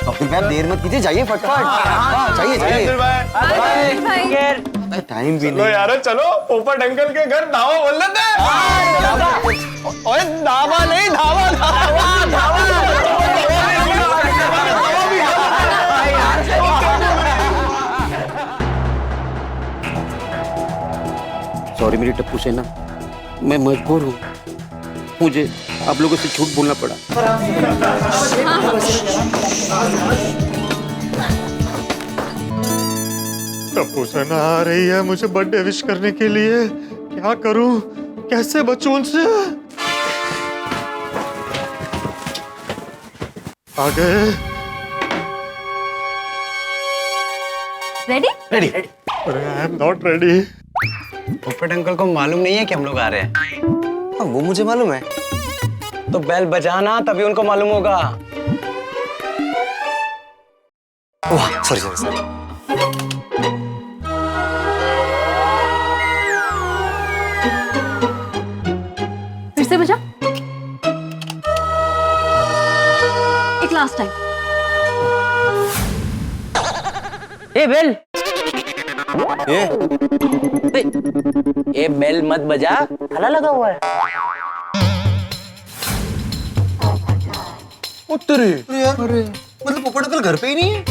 अब्दुल भाई देर मत कीजिए, जाइए फटफट। चाहिए चाहिए। टाइम भी चलो नहीं। यार चलो, पोपट अंकल के घर धावा बोल लेते हैं। ओए धावा नहीं, धावा धावा धावा। सॉरी मेरी टप्पू सेना, मैं मजबूर हूँ, मुझे आप लोगों से झूठ बोलना पड़ा। टप्पू सेना आ रही है मुझे बर्थडे विश करने के लिए। क्या करूं, कैसे बचूं उनसे? आ गए। रेडी? रेडी। अरे आई एम नॉट रेडी। पोपट अंकल को मालूम नहीं है कि हम लोग आ रहे हैं। हाँ, वो मुझे मालूम है। तो बेल बजाना तभी उनको मालूम होगा। वाह, सॉरी सॉरी सॉरी। फिर से बजा। एक लास्ट टाइम। ए बेल, ये ए बेल मत बजा, ताला लगा हुआ है। अरे यार, मतलब पोपट अंकल घर पे ही नहीं है?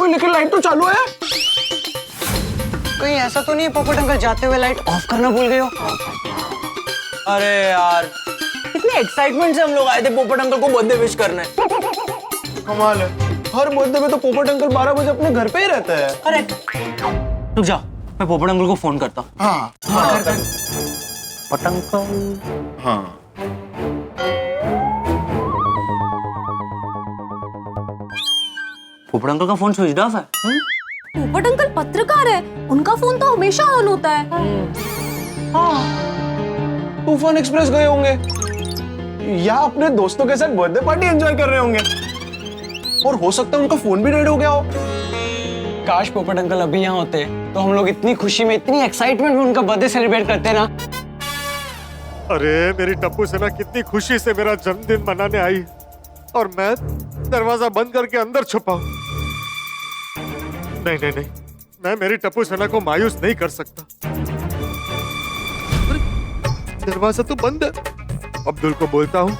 ओए लेकिन लाइट तो चालू है। कहीं ऐसा तो नहीं है पोपट अंकल जाते हुए लाइट ऑफ करना भूल गए हो? अरे यार, कितने एक्साइटमेंट से हम लोग आए थे पोपट अंकल को बर्थडे विश करने। कमाल है, हर बर्थडे में तो पोपट अंकल 12 बजे अपने घर पे ही रहता है। करेक्ट। रुक जाओ, मैं पोपट अंकल को फोन करता हूँ। हाँ पोपट अंकल। हाँ। पोपट अंकल का फोन स्विच ऑफ है। पोपट अंकल पत्रकार है, उनका फोन तो हमेशा ऑन होता है। तूफान एक्सप्रेस गए होंगे या अपने दोस्तों के साथ बर्थडे पार्टी एंजॉय कर रहे होंगे, और हो सकता है उनका फोन भी डेड हो गया हो। काश पोपट अंकल अभी यहाँ होते तो हम लोग इतनी खुशी में, इतनी एक्साइटमेंट में उनका बर्थडे सेलिब्रेट करते ना। अरे मेरी टप्पू सेना कितनी खुशी से मेरा जन्मदिन मनाने आई और मैं दरवाजा बंद करके अंदर छुपा हूं। नहीं नहीं नहीं, मैं मेरी टप्पू सेना को मायूस नहीं कर सकता। दरवाजा तो बंद है। अब्दुल को बोलता हूँ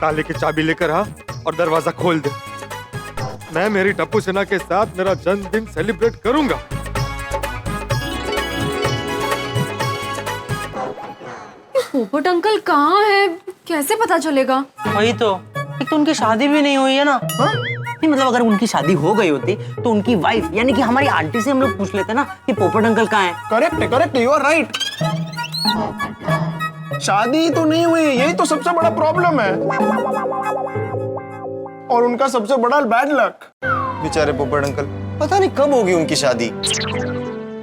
ताले की चाबी लेकर आ और दरवाजा खोल दे। मैं मेरी टप्पू सेना के साथ मेरा जन्मदिन सेलिब्रेट करूंगा। पोपट अंकल कहाँ है, कैसे पता चलेगा? वही तो, एक तो उनकी शादी भी नहीं हुई है ना। नहीं मतलब अगर उनकी शादी हो गई होती तो उनकी वाइफ यानी कि हमारी आंटी से हम लोग पूछ लेते ना कि पोपट अंकल कहाँ हैं। Correct, you are right. शादी तो नहीं हुई, यही तो सबसे बड़ा प्रॉब्लम है, और उनका सबसे बड़ा बैड लक। बेचारे पोपट अंकल, पता नहीं कब होगी उनकी शादी।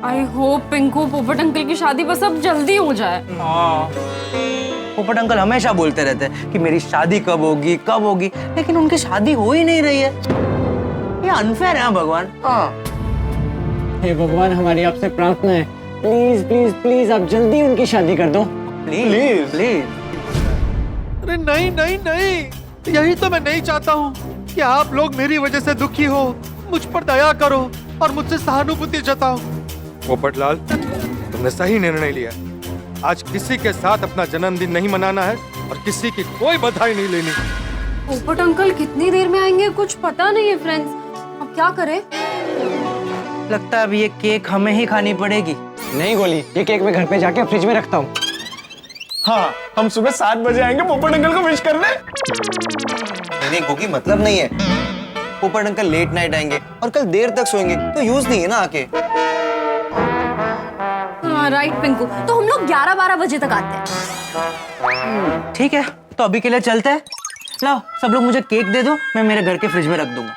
आई होप पिंकू पोपट अंकल की शादी बस अब जल्दी हो जाए। हाँ, पोपट अंकल हमेशा बोलते रहते हैं कि मेरी शादी कब होगी, लेकिन उनकी शादी हो ही नहीं रही है। ये अनफेयर है भगवान। हाँ, हे भगवान, हमारी आपसे प्रार्थना है, प्लीज प्लीज प्लीज आप जल्दी उनकी शादी कर दो। Please please. अरे नहीं नहीं नहीं, यही तो मैं नहीं चाहता हूँ कि आप लोग मेरी वजह से दुखी हो। मुझ पर दया करो और मुझसे सहानुभूति जताओ। पोपटलाल, तुमने सही निर्णय लिया। आज किसी के साथ अपना जन्मदिन नहीं मनाना है और किसी की कोई बधाई नहीं लेनी। पोपट अंकल कितनी देर में आएंगे कुछ पता नहीं है फ्रेंड्स, अब क्या करें? लगता है अब ये केक हमें ही खानी पड़ेगी। नहीं गोली, ये केक मैं घर पे जाके फ्रिज में रखता हूँ। हाँ, हम सुबह 7 बजे आएंगे पोपट अंकल को विश करने। नहीं गोगी, मतलब नहीं है। पोपट अंकल लेट नाइट आएंगे और कल देर तक सोएंगे तो यूज नहीं है ना आके। हाँ राइट पिंकू, तो हम लोग 11-12 बजे तक आते हैं। ठीक है, तो अभी के लिए चलते हैं। लाओ सब लोग मुझे केक दे दो, मैं मेरे घर के फ्रिज में रख दूंगा।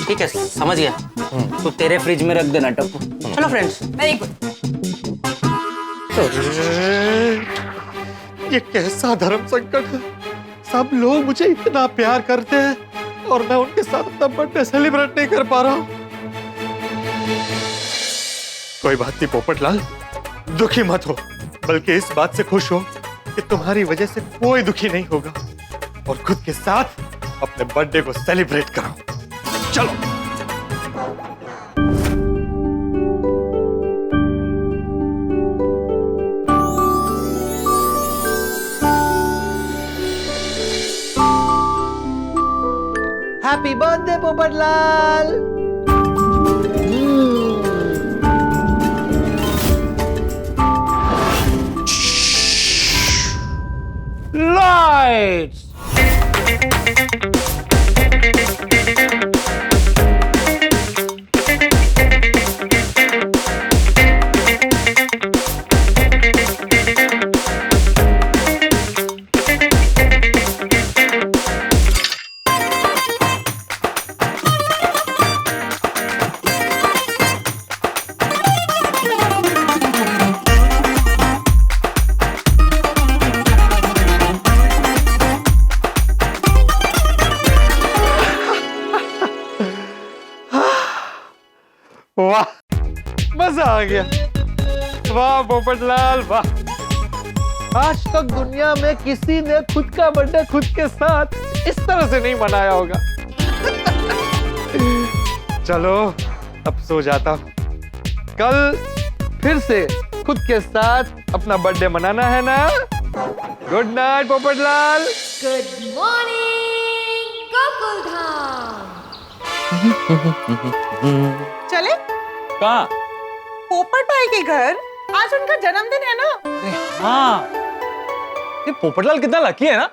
ठीक है, समझ गया। तो तेरे फ्रिज में रख देना टप्पू। चलो फ्रेंड्स। Very good. ये कैसा धर्म संकट है। सब लोग मुझे इतना प्यार करते हैं और मैं उनके साथ अपना बर्थडे सेलिब्रेट नहीं कर पा रहा हूँ। कोई बात नहीं पोपटलाल, दुखी मत हो, बल्कि इस बात से खुश हो कि तुम्हारी वजह से कोई दुखी नहीं होगा और खुद के साथ अपने बर्थडे को सेलिब्रेट करो। चलो। Happy birthday Popatlal. लाइट्स। मजा आ गया। वाह पोपटलाल वाह, आज तक दुनिया में किसी ने खुद का बर्थडे खुद के साथ इस तरह से नहीं मनाया होगा। चलो अब सो जाता हूँ, कल फिर से खुद के साथ अपना बर्थडे मनाना है ना। Good night Popatlal. Good morning Gokuldham. चले कहाँ? पोपट भाई के घर, आज उनका जन्मदिन है ना। अरे हाँ, ये पोपटलाल कितना लकी है ना।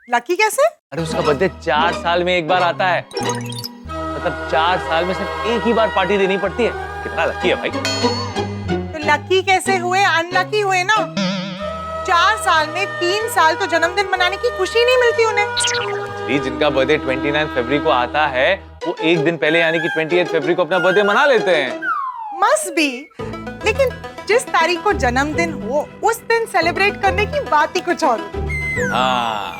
लकी कैसे? अरे उसका बर्थडे 4 साल में एक बार आता है, मतलब 4 साल में सिर्फ एक ही बार पार्टी देनी पड़ती है। कितना लकी है भाई। तो लकी कैसे हुए, अनलकी हुए ना। 4 साल में 3 साल तो जन्मदिन मनाने की खुशी नहीं मिलती उन्हें। जी, जिनका बर्थडे 29 फरवरी को आता है वो एक दिन पहले यानी कि 28 फरवरी को अपना बर्थडे मना लेते हैं। मस्ट बी, लेकिन जिस तारीख को जन्मदिन हो उस दिन सेलिब्रेट करने की बात ही कुछ और होती। हाँ,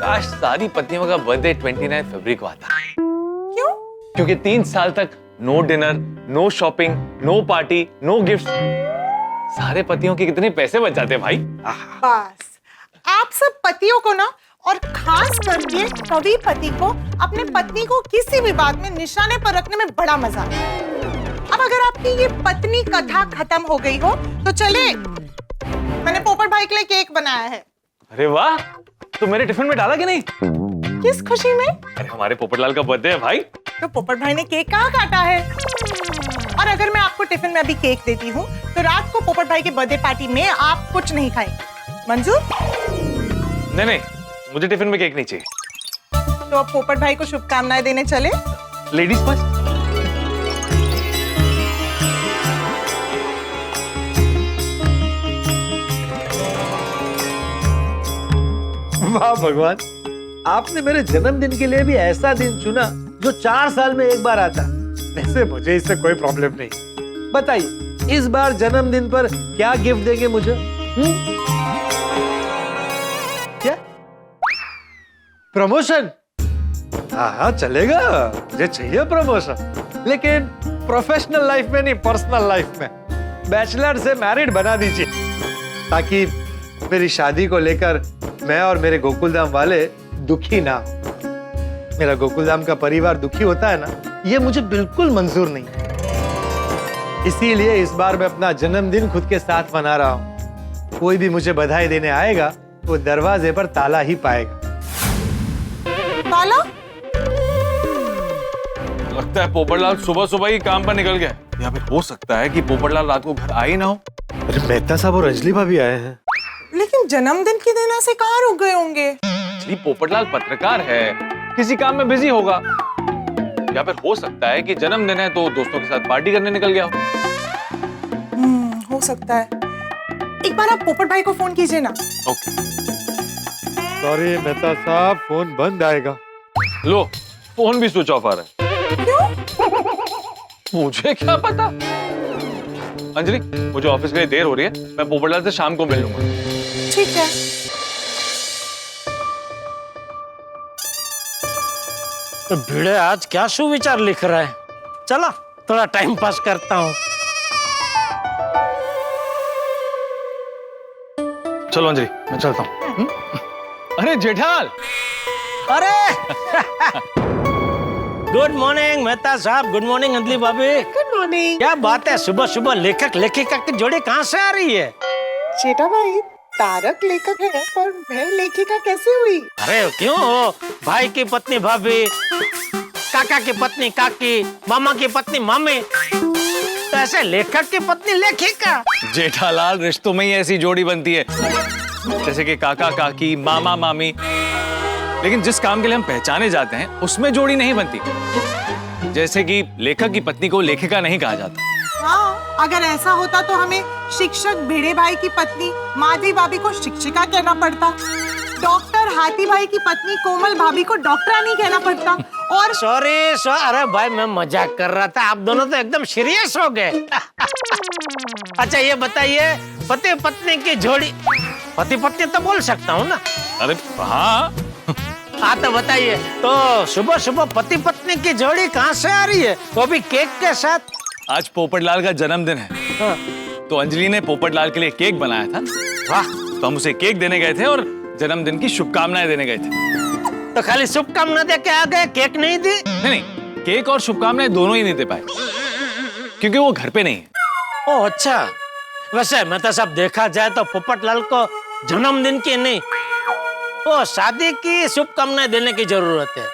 काश सारी पत्नियों का बर्थडे 29 फरवरी को आता। क्यों? क्योंकि 3 साल तक no dinner, no shopping, no party, no gift. सारे पतियों के कितने पैसे बच जाते हैं भाई। बस आप सब पतियों को ना, और खास करके कवि पति को अपने पत्नी को किसी भी बात में निशाने पर रखने में बड़ा मजा आता है। अब अगर आपकी ये पत्नी कथा खत्म हो गई हो तो चले, मैंने पोपट भाई के लिए केक बनाया है। अरे वाह, तो मेरे टिफिन में डाला कि नहीं? किस खुशी में? अरे हमारे पोपटलाल का बर्थडे है भाई। तो पोपट भाई ने केक कहाँ काटा है? और अगर मैं आपको टिफिन में अभी केक देती हूँ तो रात को पोपट भाई के बर्थडे पार्टी में आप कुछ नहीं खाएंगे, मंजूर? नहीं नहीं, मुझे टिफिन में केक नहीं चाहिए। तो अब पोपट भाई को शुभकामनाएं देने चले। Ladies first. वाह भगवान, आपने मेरे जन्मदिन के लिए भी ऐसा दिन चुना जो 4 साल में एक बार आता। वैसे मुझे इससे कोई प्रॉब्लम नहीं। बताइए इस बार जन्मदिन पर क्या गिफ्ट देंगे मुझे? क्या प्रमोशन? हाँ चलेगा, मुझे चाहिए प्रमोशन, लेकिन प्रोफेशनल लाइफ में नहीं, पर्सनल लाइफ में। बैचलर से मैरिड बना दीजिए ताकि मेरी शादी को लेकर मैं और मेरे गोकुलधाम वाले दुखी ना हो। मेरा गोकुलधाम का परिवार दुखी होता है ना, ये मुझे बिल्कुल मंजूर नहीं। इसीलिए इस बार मैं अपना जन्मदिन खुद के साथ मना रहा हूँ। कोई भी मुझे बधाई देने आएगा वो दरवाजे पर ताला ही पाएगा। ताला? लगता है पोपटलाल सुबह सुबह ही काम पर निकल गया, या फिर हो सकता है कि पोपटलाल रात को घर आए ना हो। अरे मेहता साहब और रजली भाभी आए हैं। लेकिन जन्मदिन के दिन ऐसे कहाँ रुक गए होंगे? जी, पोपटलाल पत्रकार है, किसी काम में बिजी होगा, या फिर हो सकता है कि जन्मदिन है तो दोस्तों के साथ पार्टी करने निकल गया हो। हो सकता है। एक बार आप पोपट भाई को फोन कीजिए ना। ओके। सॉरी मेहता साहब, फोन बंद आएगा। लो, फोन भी स्विच ऑफ आ रहा है। क्यों? मुझे क्या पता। अंजलि, मुझे ऑफिस के लिए देर हो रही है, मैं पोपटलाल से शाम को मिल लूंगा। ठीक है। तो भिड़े आज क्या सुविचार लिख रहा है? चला थोड़ा टाइम पास करता हूँ। चलो अंजलि, मैं चलता हूँ। अरे जेठाल। अरे गुड मॉर्निंग मेहता साहब, गुड मॉर्निंग अंजलि भाभी। Good morning. क्या बात है, सुबह सुबह लेखक लेखिका की जोड़ी कहाँ से आ रही है? जेठा भाई, तारक लेखक है पर मैं लेखिका कैसे हुई? अरे क्यों हो, भाई की पत्नी भाभी, काका की पत्नी काकी, मामा की पत्नी मामी, तो ऐसे लेखक की पत्नी लेखिका। जेठालाल, रिश्तों में ही ऐसी जोड़ी बनती है, जैसे कि काका काकी, मामा मामी। लेकिन जिस काम के लिए हम पहचाने जाते हैं उसमें जोड़ी नहीं बनती। जैसे कि लेखक की पत्नी को लेखिका नहीं कहा जाता। हाँ, अगर ऐसा होता तो हमें शिक्षक भिड़े भाई की पत्नी माधवी भाभी को शिक्षिका कहना पड़ता, डॉक्टर हाथी भाई की पत्नी कोमल भाभी को डॉक्टरानी कहना पड़ता। और सॉरी अरे भाई मैं मजाक कर रहा था, आप दोनों तो एकदम सीरियस हो गए। अच्छा ये बताइए, पति पत्नी की जोड़ी, पति पत्नी तो बोल सकता हूँ ना? अरे हाँ। हाँ तो बताइए, तो सुबह सुबह पति पत्नी की जोड़ी कहाँ से आ रही है, वो भी केक के साथ? आज पोपटलाल का जन्मदिन है। हाँ। तो अंजलि ने पोपटलाल के लिए केक बनाया था। वाह। तो हम उसे केक देने गए थे और जन्मदिन की शुभकामनाएं देने गए थे। तो खाली शुभकामना दे के आ गए, केक नहीं दी? नहीं, केक और शुभकामनाएं दोनों ही नहीं दे पाए क्योंकि वो घर पे नहीं है। ओह अच्छा। वैसे मैं तो सब देखा जाए तो पोपटलाल को जन्मदिन की नहीं, वो शादी की शुभकामनाएं देने की जरूरत है।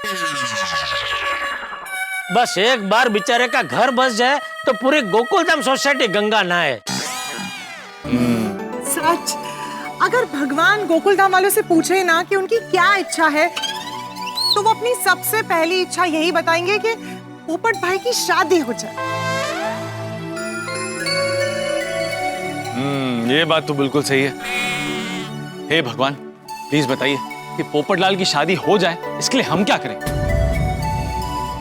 बस एक बार बेचारे का घर बस जाए तो पूरी गोकुलधाम सोसाइटी गंगा नहाए। सच, अगर भगवान गोकुलधाम वालों से पूछे ना कि उनकी क्या इच्छा है, तो वो अपनी सबसे पहली इच्छा यही बताएंगे कि पोपट भाई की शादी हो जाए। ये बात तो बिल्कुल सही है। हे भगवान, प्लीज बताइए कि पोपटलाल की शादी हो जाए, इसके लिए हम क्या करें?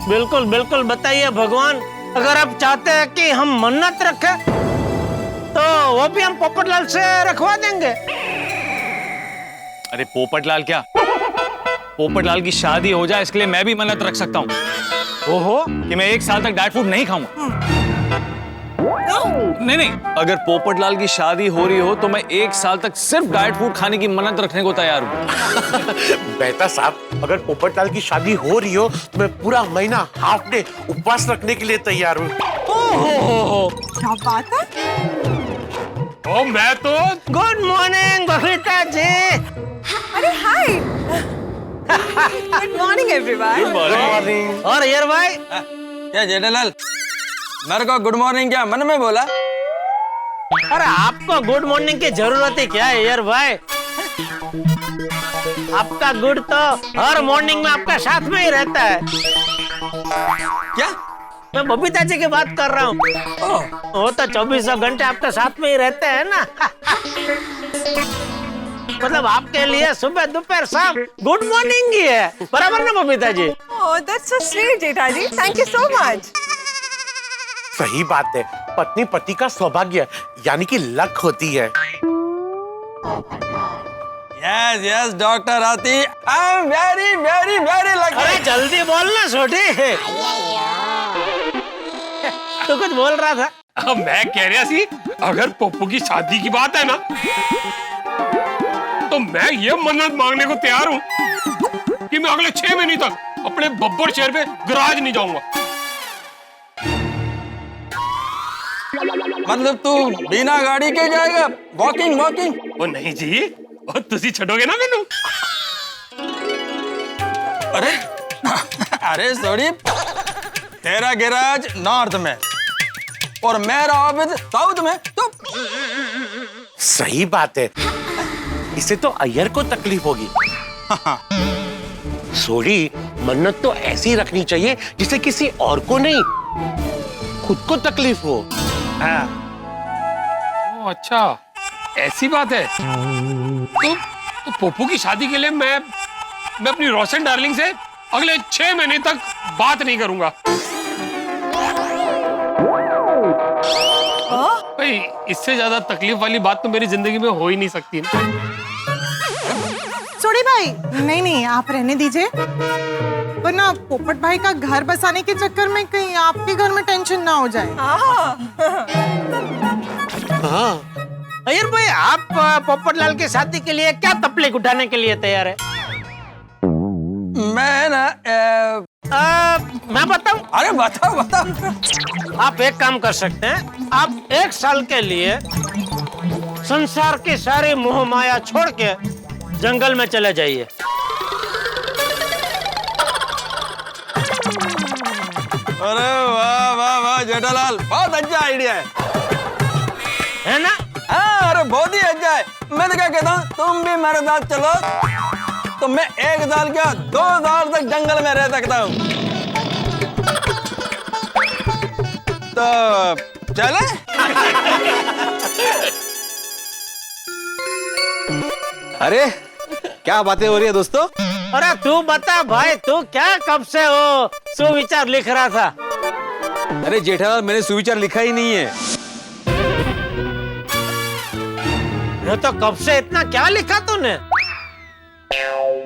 बिल्कुल बिल्कुल बताइए भगवान। अगर आप चाहते हैं कि हम मन्नत रखें तो वो भी हम पोपटलाल से रखवा देंगे। अरे पोपटलाल क्या, पोपटलाल की शादी हो जाए इसके लिए मैं भी मन्नत रख सकता हूँ। ओहो, कि मैं 1 साल तक डाइट फूड नहीं खाऊंगा। नहीं, अगर पोपटलाल की शादी हो रही हो तो मैं 1 साल तक सिर्फ डाइट फूड खाने की मन्नत रखने को तैयार हूँ। बेटा साहब, अगर पोपटलाल की शादी हो रही हो तो मैं पूरा महीना हाफ डे उपवास रखने के लिए तैयार हूँ। क्या बात है? ओ मैं तो गुड मॉर्निंग बबीता जी। अरे हाय। Good morning everyone. और यार भाई, क्या जेठालाल, मेरे को गुड मॉर्निंग क्या मन में बोला? अरे आपको गुड मॉर्निंग की जरूरत ही क्या है यार भाई? आपका गुड तो हर मॉर्निंग में आपका साथ में ही रहता है। क्या? मैं बबीता जी की बात कर रहा हूँ। वो तो 24 घंटे आपके साथ में ही रहते हैं ना। मतलब आपके लिए सुबह दोपहर शाम गुड मॉर्निंग ही है, बराबर ना Babita ji? Oh that's so sweet Jetha ji, thank you so much. सही बात है, पत्नी पति का सौभाग्य यानी कि लक होती है। यस यस डॉक्टर आती, I am very very very lucky. अरे जल्दी बोलना छोटी। तू कुछ बोल रहा था? अब मैं कह रहा सी, अगर पप्पू की शादी की बात है ना, तो मैं ये मन्नत मांगने को तैयार हूँ कि मैं अगले 6 महीने तक अपने बब्बर शहर में गराज नहीं जाऊंगा। मतलब तू बिना गाड़ी के जाएगा, वॉकिंग वॉकिंग? ओ नहीं जी, और तुसी छोड़ोगे ना मैनू? अरे अरे सॉरी, तेरा गैराज नॉर्थ में और मेरा ऑफिस साउथ में, तो सही बात है, इससे तो अय्यर को तकलीफ होगी। सोडी, मन्नत तो ऐसी रखनी चाहिए जिससे किसी और को नहीं, खुद को तकलीफ हो। हाँ। ओ अच्छा, ऐसी बात है। तो पप्पू की शादी के लिए मैं अपनी रोशन डार्लिंग से अगले 6 महीने तक बात नहीं करूंगा। भाई, इससे ज्यादा तकलीफ वाली बात तो मेरी जिंदगी में हो ही नहीं सकती ना। सोडी भाई, नहीं नहीं आप रहने दीजिए, वरना पोपट भाई का घर बसाने के चक्कर में कहीं आपके घर में टेंशन ना हो जाए। अय्यर भाई, आप पोपटलाल की शादी के लिए क्या तकलीफ उठाने के लिए तैयार है? मैं ना मैं बताऊं? अरे बताओ बताओ। आप एक काम कर सकते हैं, आप 1 साल के लिए संसार की सारी मोह माया छोड़ के जंगल में चले जाइए। अरे वाह वाह वाह जेठालाल, बहुत अच्छा आइडिया है ना? हाँ, अरे बहुत ही अच्छा है। मैं तो क्या कहता हूँ, तुम भी मेरे साथ चलो तो मैं 1 साल क्या 2 साल तक जंगल में रह सकता हूँ। तो चले? अरे क्या बातें हो रही है दोस्तों? अरे तू बता भाई, तू क्या कब से हो सुविचार लिख रहा था? अरे जेठालाल, मैंने सुविचार लिखा ही नहीं है। ये तो कब से इतना क्या लिखा तूने?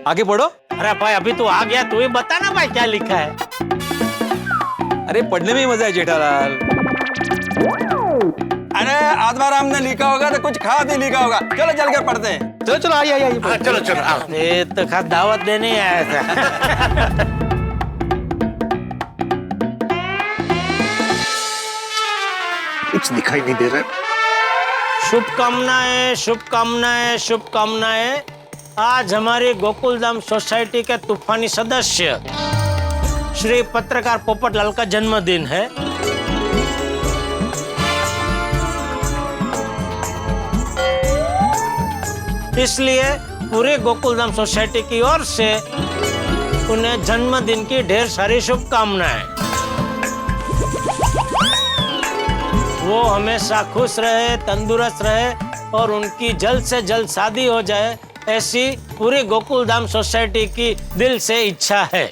आगे पढ़ो। अरे भाई, अभी तू आ गया, तू ही बता ना भाई क्या लिखा है। अरे पढ़ने में ही मजा है जेठालाल। है आत्माराम ने लिखा होगा तो कुछ खास ही लिखा होगा। चलो चल कर पढ़ते हैं। चलो चलो आइए आइए। चलो चलो आओ। ये तो खास दावत देने ही आया था। कुछ दिखाई नहीं दे रहा है। शुभकामनाएं शुभकामनाएं शुभकामनाएं। आज हमारी गोकुलधाम सोसाइटी के तूफानी सदस्य श्री पत्रकार पोपटलाल का जन्मदिन है। इसलिए पूरे गोकुलधाम सोसाइटी की ओर से उन्हें जन्मदिन की ढेर सारी शुभकामनाएं। वो हमेशा खुश रहे, तंदुरुस्त रहे और उनकी जल्द से जल्द शादी हो जाए, ऐसी पूरी गोकुलधाम सोसाइटी की दिल से इच्छा है।